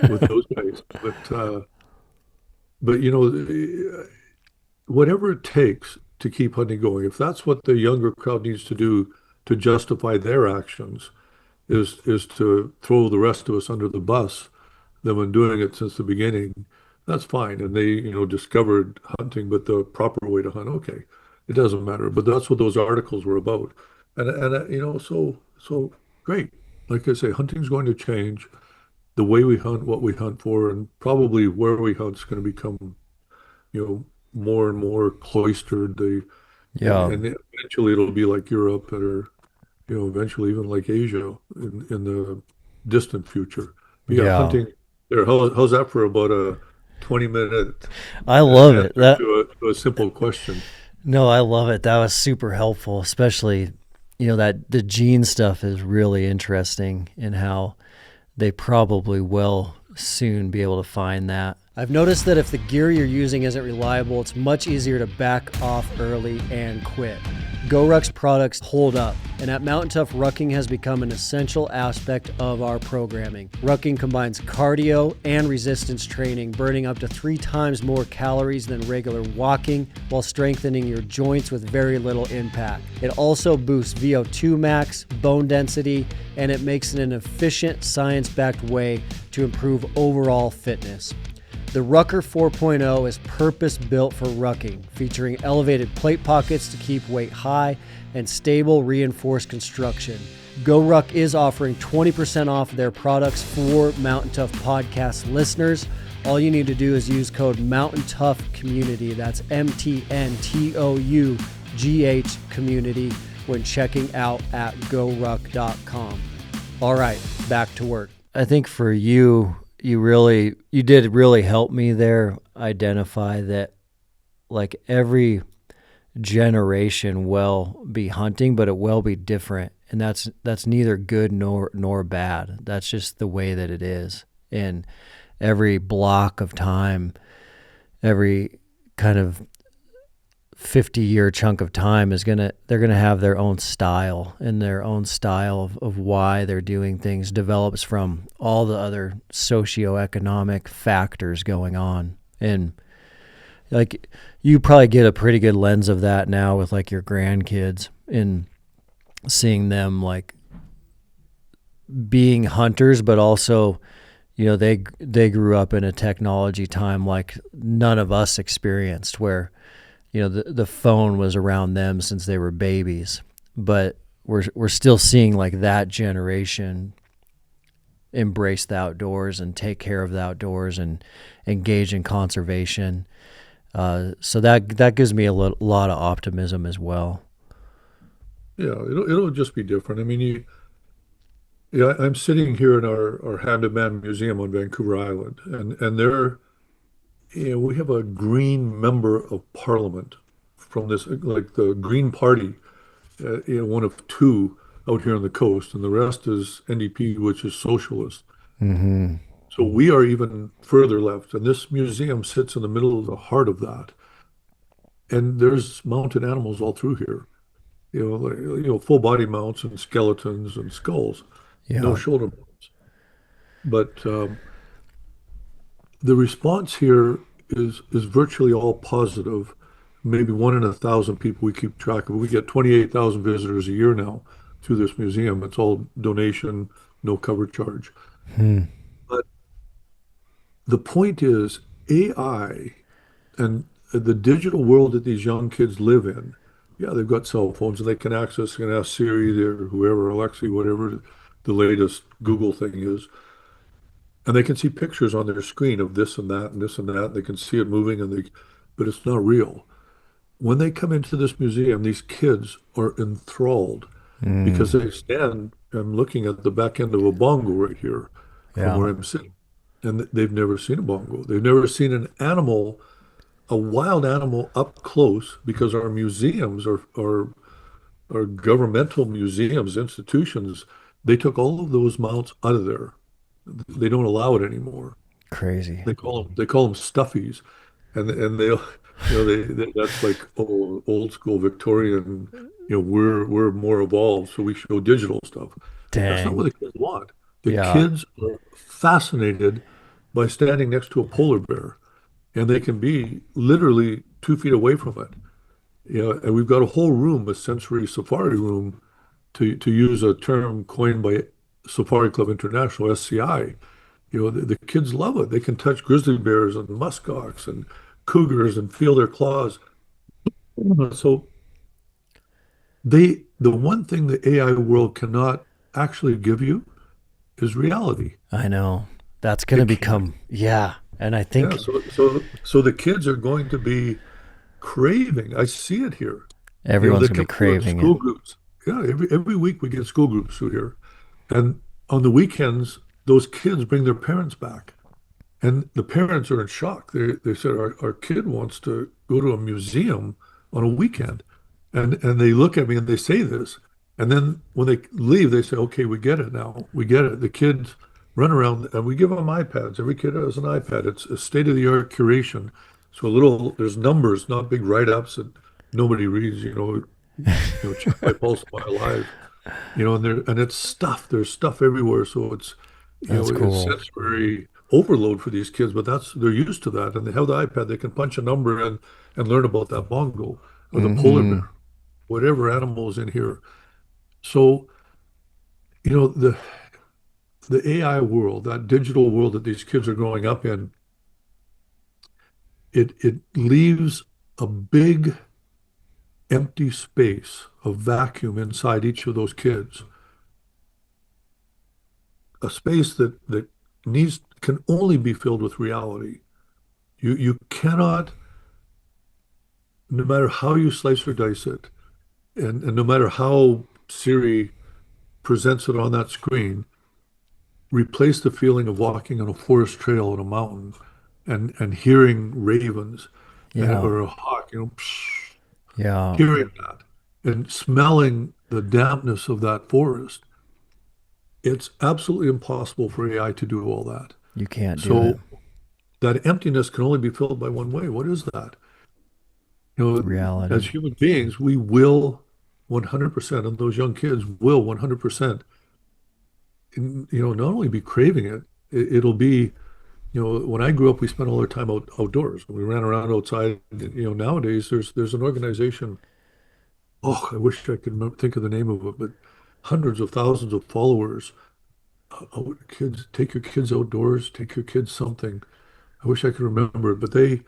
with those guys. But whatever it takes to keep hunting going, if that's what the younger crowd needs to do to justify their actions, is to throw the rest of us under the bus. They've been doing it since the beginning. That's fine. And they, discovered hunting, but the proper way to hunt, okay, it doesn't matter. But that's what those articles were about. So great. Like I say, hunting's going to change. The way we hunt, what we hunt for, and probably where we hunt is going to become, more and more cloistered. yeah, And eventually it'll be like Europe or eventually even like Asia in the distant future. But yeah, yeah. hunting there. How's that for about a 20-minute I love it. answer That to a simple question? No, I love it. That was super helpful, especially that the gene stuff is really interesting in how they probably will soon be able to find that. I've noticed that if the gear you're using isn't reliable, it's much easier to back off early and quit. GoRuck's products hold up, and at Mountain Tough, rucking has become an essential aspect of our programming. Rucking combines cardio and resistance training, burning up to 3 times more calories than regular walking while strengthening your joints with very little impact. It also boosts VO2 max, bone density, and it makes it an efficient, science-backed way to improve overall fitness. The Rucker 4.0 is purpose-built for rucking, featuring elevated plate pockets to keep weight high and stable reinforced construction. GoRuck is offering 20% off their products for Mountain Tough Podcast listeners. All you need to do is use code Mountain Tough Community. That's MTNTOUGH Community when checking out at GoRuck.com. All right, back to work. I think for you did really help me there identify that like every generation will be hunting, but it will be different. And that's neither good nor bad. That's just the way that it is. And every block of time, every kind of 50-year chunk of time they're gonna have their own style, and their own style of why they're doing things develops from all the other socioeconomic factors going on. And like you probably get a pretty good lens of that now with like your grandkids and seeing them like being hunters, but also they grew up in a technology time like none of us experienced, where the phone was around them since they were babies, but we're still seeing like that generation embrace the outdoors and take care of the outdoors and engage in conservation. So that gives me a lot of optimism as well. Yeah, it'll just be different. I mean, yeah, I'm sitting here in our hand-to-man museum on Vancouver Island, and there, we have a green member of parliament from this, like the Green Party, one of two out here on the coast, and the rest is NDP, which is socialist. Mm-hmm. So we are even further left, and this museum sits in the middle of the heart of that. And there's mounted animals all through here, full body mounts and skeletons and skulls, no Yeah. shoulder bones. But the response here is virtually all positive. Maybe 1 in 1,000 people we keep track of. We get 28,000 visitors a year now to this museum. It's all donation, no cover charge. Hmm. But the point is AI and the digital world that these young kids live in. Yeah, they've got cell phones and they can access, they can ask Siri or whoever, Alexa, whatever the latest Google thing is. And they can see pictures on their screen of this and that and this and that. They can see it moving but it's not real. When they come into this museum, these kids are enthralled because Mm. they stand, I'm looking at the back end of a bongo right here from Yeah. where I'm sitting. And they've never seen a bongo. They've never seen an animal, a wild animal up close because our museums are governmental museums, institutions. They took all of those mounts out of there. They don't allow it anymore. Crazy. They call them stuffies, and that's like old school Victorian. We're more evolved, so we show digital stuff. That's not what Dang. the kids want. The Yeah. kids are fascinated by standing next to a polar bear, and they can be literally 2 feet away from it. And we've got a whole room, a sensory safari room, to use a term coined by Safari Club International, SCI. The kids love it. They can touch grizzly bears and muskox and cougars and feel their claws. So the one thing the AI world cannot actually give you is reality. I know. That's going to It can't. become, yeah. And I Yeah. think So the kids are going to be craving. I see it here. everyone's They going to come be through in craving it. school groups. Yeah, every week we get school groups through here. And on the weekends, those kids bring their parents back. And the parents are in shock. They said, our kid wants to go to a museum on a weekend. And they look at me and they say this. And then when they leave, they say, okay, we get it now. We get it. The kids run around and we give them iPads. Every kid has an iPad. It's a state-of-the-art curation. So there's numbers, not big write-ups that nobody reads, check my pulse, my alive, and it's stuff. There's stuff everywhere. So That's it's cool. sensory overload for these kids, but they're used to that. And they have the iPad, they can punch a number in and learn about that bongo or the polar Mm-hmm. bear, whatever animal is in here. So, you know, the the AI world, that digital world that these kids are growing up in, it leaves a big empty space, a vacuum inside each of those kids, a space that needs can only be filled with reality. You cannot, no matter how you slice or dice it, and no matter how Siri presents it on that screen, replace the feeling of walking on a forest trail on a mountain and hearing ravens Yeah. or a hawk, psh, Yeah. hearing that and smelling the dampness of that forest. It's absolutely impossible for AI to do all that. You can't do it. So that emptiness can only be filled by one way. What is that? As Reality. human beings, we will 100%, and those young kids will 100%, not only be craving it, it'll be, when I grew up, we spent all our time outdoors. We ran around outside. Nowadays, there's an organization. Oh, I wish I could think of the name of it, but hundreds of thousands of followers. Kids, take your kids outdoors, take your kids something. I wish I could remember it, but they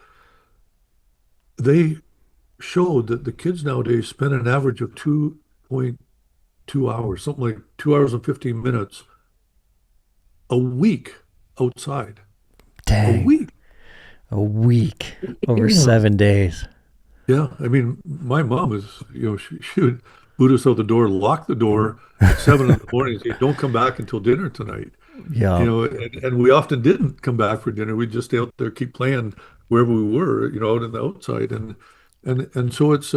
showed that the kids nowadays spend an average of 2.2 hours, something like 2 hours and 15 minutes a week outside. A Dang. week. A week over Yeah. 7 days. Yeah. I mean, my mom is, she would boot us out the door, lock the door at 7 in the morning and say, don't come back until dinner tonight. Yeah. And we often didn't come back for dinner. We'd just stay out there, keep playing wherever we were, out in the outside. And And so it's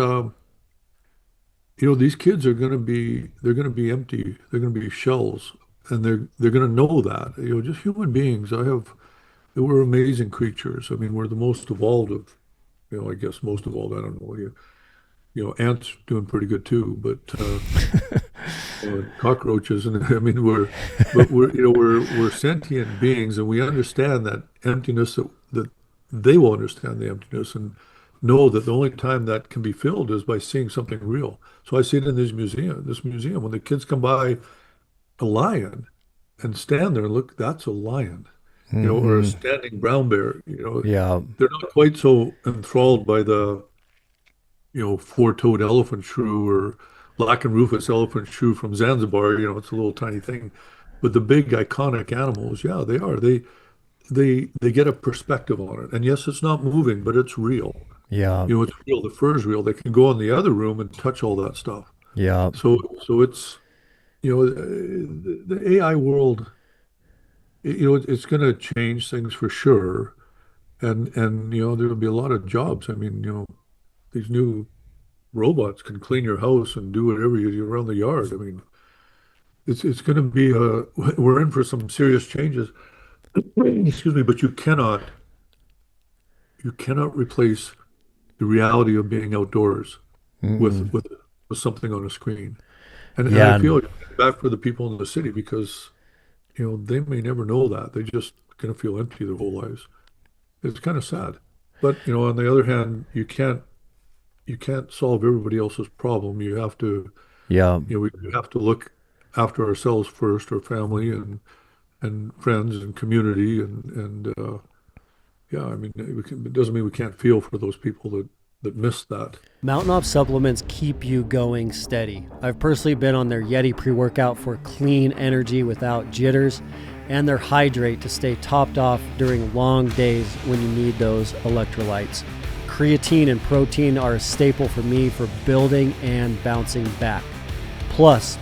these kids are going to be they're going to be empty. They're going to be shells, and they're going to know that. Just human beings. We're amazing creatures. I mean, we're the most evolved of, I guess most evolved. I don't know. Ants doing pretty good too, but cockroaches, and I mean, we're sentient beings, and we understand that emptiness that they will understand the emptiness and know that the only time that can be filled is by seeing something real. So I see it in this museum, when the kids come by a lion and stand there and look, that's a lion, or a Hmm. standing brown bear, Yeah. they're not quite so enthralled by the four-toed elephant shrew or Black and Rufus elephant shrew from Zanzibar. It's a little tiny thing. But the big iconic animals, yeah, they are. They get a perspective on it. And yes, it's not moving, but it's real. Yeah. It's real. The fur is real. They can go in the other room and touch all that stuff. Yeah. So it's, the AI world, it's going to change things for sure. And there'll be a lot of jobs. I mean, these new robots can clean your house and do whatever you do around the yard. I mean, it's going to be we're in for some serious changes. Excuse me, but you cannot replace the reality of being outdoors with Mm-mm. with with something on a screen. And I Yeah. feel bad for the people in the city because they may never know that. They just going to feel empty their whole lives. It's kind of sad. But on the other hand, you can't solve everybody else's problem. You have to Yeah. we have to look after ourselves first, our family and friends and community and yeah, I mean, it doesn't mean we can't feel for those people that miss that. Mountain Op supplements keep you going steady. I've personally been on their Yeti pre-workout for clean energy without jitters, and their Hydrate to stay topped off during long days when you need those electrolytes. Creatine and protein are a staple for me for building and bouncing back. Plus,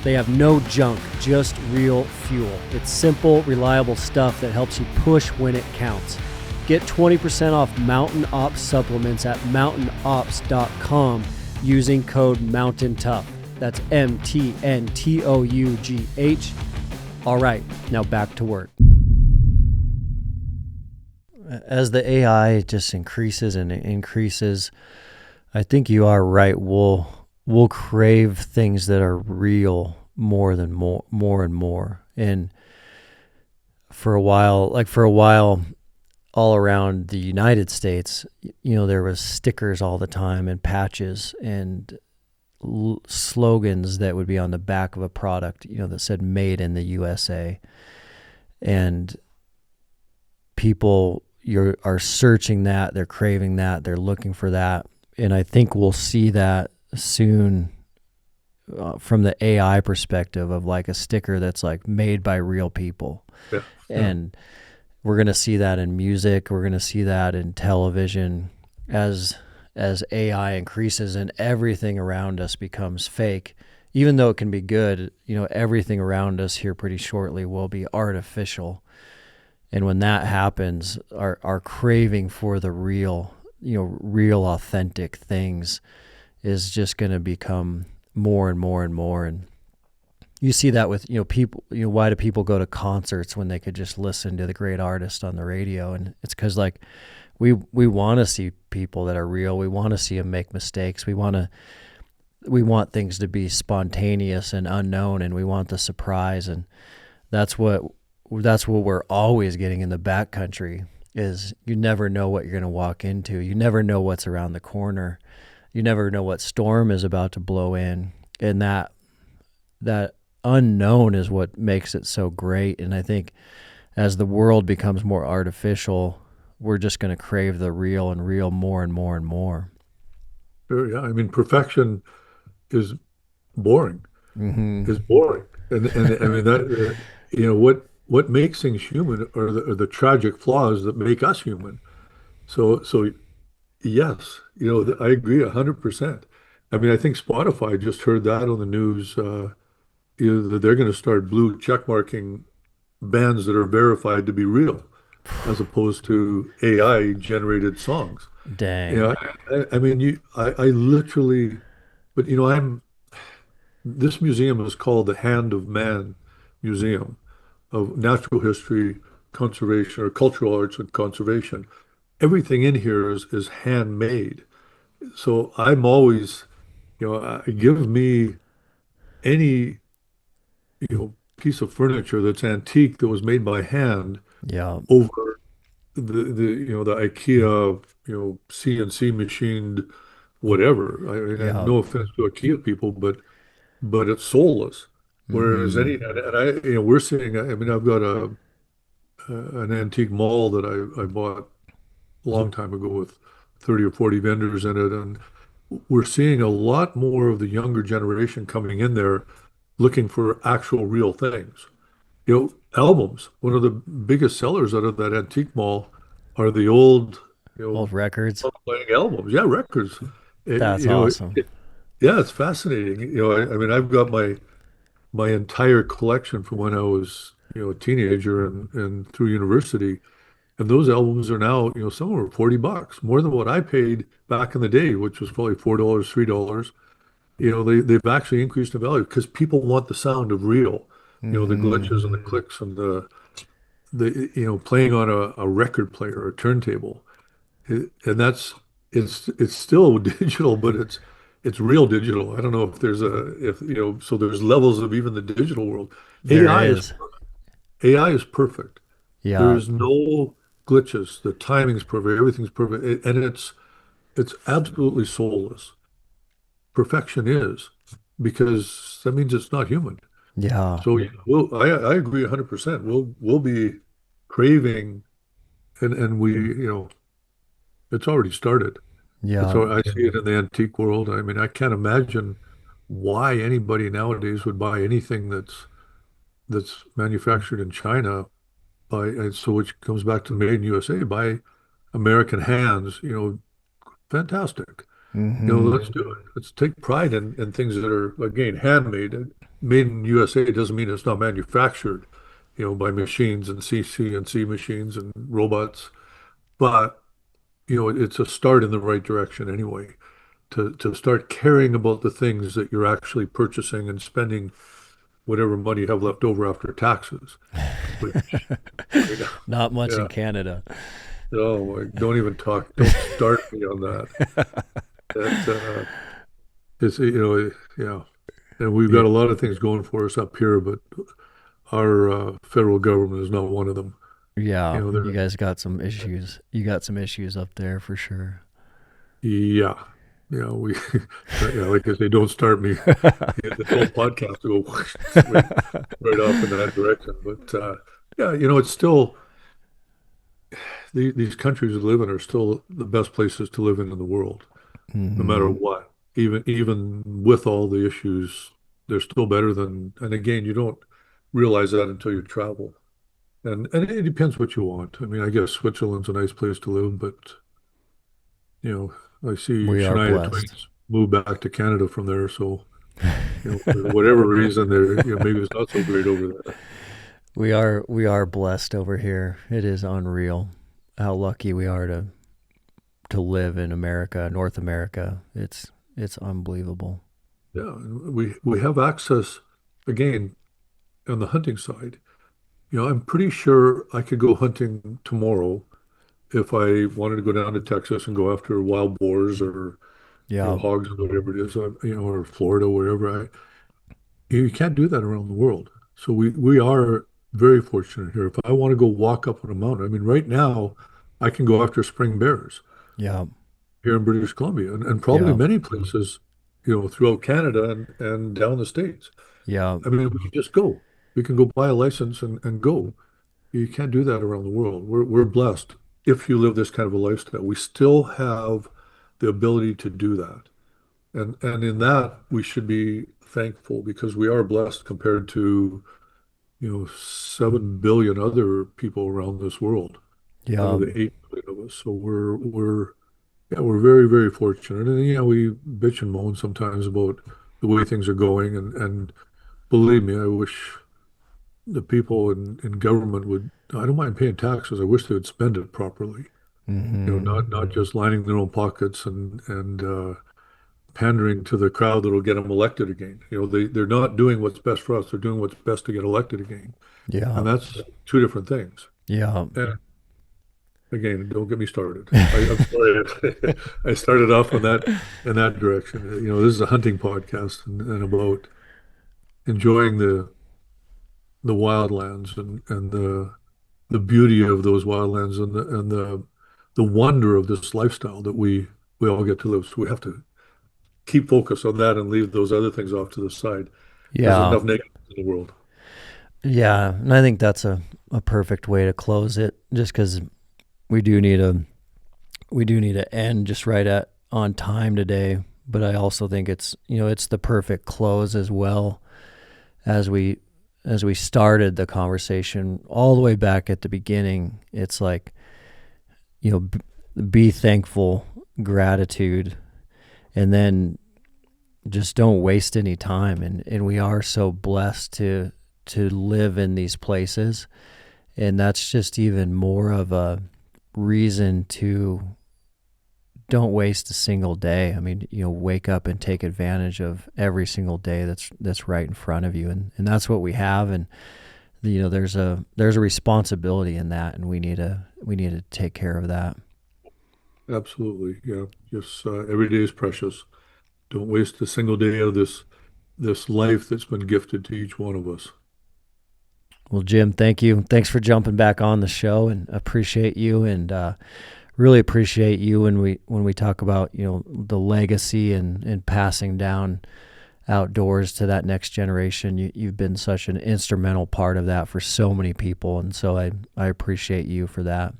they have no junk, just real fuel. It's simple, reliable stuff that helps you push when it counts. Get 20% off Mountain Ops supplements at mountainops.com using code MOUNTAINTOUGH. That's MTNTOUGH. All right, now back to work. As the AI just increases and increases, I think you are right. We'll crave things that are real more and more. And for a while, all around the United States, there was stickers all the time and patches and slogans that would be on the back of a product, that said "Made in the USA," and people are searching that, they're craving that, they're looking for that, and I think we'll see that soon from the AI perspective of like a sticker that's like made by real people, Yeah, yeah. and we're going to see that in music. We're going to see that in television as AI increases and everything around us becomes fake. Even though it can be good, everything around us here pretty shortly will be artificial. And when that happens, our craving for the real, real authentic things is just going to become more and more and more. And you see that with, people, why do people go to concerts when they could just listen to the great artist on the radio? And it's because like we want to see people that are real. We want to see them make mistakes. We want things to be spontaneous and unknown, and we want the surprise. And that's what we're always getting in the backcountry is you never know what you're going to walk into. You never know what's around the corner. You never know what storm is about to blow in. And that unknown is what makes it so great. And I think as the world becomes more artificial, we're just going to crave the real and real more and more and more. Sure, yeah. I mean, perfection is boring. Mm-hmm. Is boring, and I mean that what makes things human are the tragic flaws that make us human. So yes, I agree 100%. I mean, I think Spotify just heard that on the news. That they're going to start blue check marking bands that are verified to be real, as opposed to AI generated songs. Dang. Yeah, I mean, I literally, but this museum is called the Hand of Man Museum of Natural History, Conservation, or Cultural Arts and Conservation. Everything in here is handmade. So I'm always, give me any, piece of furniture that's antique that was made by hand Yeah. over the IKEA, CNC machined whatever. I mean, and Yeah. no offense to IKEA people, but it's soulless. Whereas Mm-hmm. and I, we're seeing, I mean, I've got an antique mall that I bought a long time ago with 30 or 40 vendors in it. And we're seeing a lot more of the younger generation coming in there looking for actual real things. Albums. One of the biggest sellers out of that antique mall are the old, Old records. playing albums. Yeah, records. That's awesome. Yeah, it's fascinating. I mean, I've got my entire collection from when I was, a teenager and through university. And those albums are now, some are $40, more than what I paid back in the day, which was probably $4, $3. They've actually increased in value because people want the sound of real, the Mm-hmm. glitches and the clicks and the playing on a record player or turntable. And it's still digital, but it's real digital. I don't know if there's so there's levels of even the digital world. There AI is is. AI is perfect. There Yeah. is no glitches. The timing's perfect. Everything's perfect, and it's absolutely soulless. Perfection is because that means it's not human. Yeah. So I agree 100%. We'll be craving, and it's already started. Yeah. I see it in the antique world. I mean, I can't imagine why anybody nowadays would buy anything that's manufactured in China and so which comes back to made in USA by American hands, fantastic. Mm-hmm. Let's do it. Let's take pride in things that are, again, handmade. Made in USA doesn't mean it's not manufactured, by machines and CNC machines and robots. But, it's a start in the right direction anyway, to start caring about the things that you're actually purchasing and spending whatever money you have left over after taxes, which, Not much in yeah. Canada. Oh, don't even talk. Don't start me on that. That it's yeah. And we've Y- got a lot of things going for us up here, but our federal government is not one of them. Yeah. You They're guys got some issues. You got some issues up there for sure. yeah, we yeah, like I say, don't start me. The whole podcast will go right off in that direction. But yeah, it's still these countries we live in are still the best places to live in the world, no matter Mm-hmm. what. Even with all the issues, they're still better than. And again, you don't realize that until you travel. And it depends what you want. I mean, I guess Switzerland's a nice place to live, but I see We are Shania blessed. Twain's moved back to Canada from there, so for whatever reason, there, maybe it's not so great over there. We are blessed over here. It is unreal how lucky we are to live in America, North America. It's unbelievable. Yeah, and we have access again on the hunting side. I'm pretty sure I could go hunting tomorrow if I wanted to go down to Texas and go after wild boars or Yeah. hogs or whatever it is, or Florida, wherever. You can't do that around the world. So we are very fortunate here. If I want to go walk up on a mountain, I mean, right now I can go after spring bears Yeah. here in British Columbia and probably Yeah. many places, throughout Canada and down the States. Yeah. I mean, we can just go. We can go buy a license and go. You can't do that around the world. We're blessed if you live this kind of a lifestyle. We still have the ability to do that. And in that we should be thankful because we are blessed compared to, 7 billion other people around this world out Yeah. of the 8 billion of us. So we're very, very fortunate. And we bitch and moan sometimes about the way things are going. And believe me, I wish the people in government would, I don't mind paying taxes. I wish they would spend it properly. Not just lining their own pockets and pandering to the crowd that'll get them elected again. They're not doing what's best for us. They're doing what's best to get elected again. Yeah. And that's two different things. Yeah. And again, don't get me started. I'm sorry. I started off in that direction. This is a hunting podcast and about enjoying the wildlands and the beauty of those wildlands and the wonder of this lifestyle that we all get to live. So we have to keep focus on that and leave those other things off to the side. There's Yeah. enough negatives in the world. Yeah. And I think that's a perfect way to close it, just because we do need to end just right on time today. But I also think it's the perfect close as well, as we started the conversation all the way back at the beginning. It's like, be thankful, gratitude, and then just don't waste any time. And we are so blessed to live in these places. And that's just even more of a reason to don't waste a single day. I mean, wake up and take advantage of every single day that's right in front of you. And that's what we have. And, there's a responsibility in that, and we need to take care of that. Absolutely. Yeah. Just every day is precious. Don't waste a single day of this life that's been gifted to each one of us. Well, Jim, thank you. Thanks for jumping back on the show, and appreciate you, and really appreciate you when we talk about the legacy and passing down outdoors to that next generation. You've been such an instrumental part of that for so many people, and so I appreciate you for that.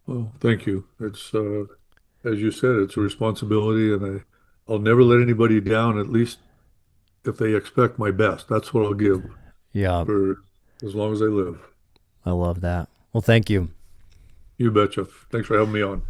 Well, thank you. It's as you said, it's a responsibility, and I'll never let anybody down. At least if they expect my best, that's what I'll give. Yeah, for as long as I live. I love that. Well, thank you. You betcha. Thanks for having me on.